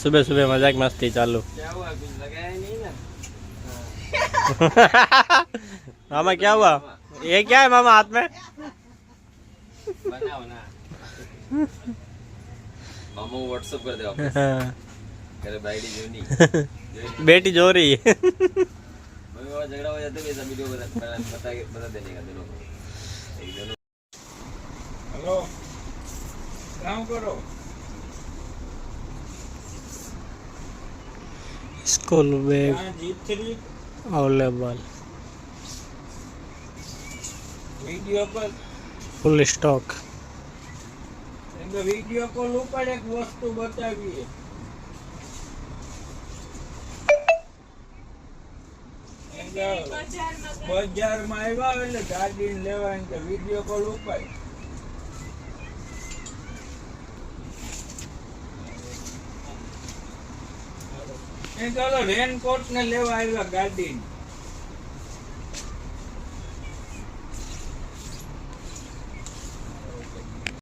सुबह सुबह मजाक मस्ती चालू। क्या हुआ, कुछ लगाया नहीं ना? मामा क्या हुआ? ये क्या है मामा हाथ में? बनाओ ना। मामा व्हाट्सएप कर दे वापस। करे बेटी जो नहीं बेटी जो रही है। मम्मी पापा झगड़ा हो जाता है, वैसा वीडियो बता देने का दोनों को। एक दोनों हेलो, काम करो। स्कूल बैग यहाँ G3 available, video call, full stock. Video call ઉપર એક વસ્તુ બતાવીએ. બજારમાં આવ્યા એટલે ગાડી લેવા કે વિડીયો કોલ ઉપર ચાલો રેનકોટ ને લેવા આવ્યા ગાડી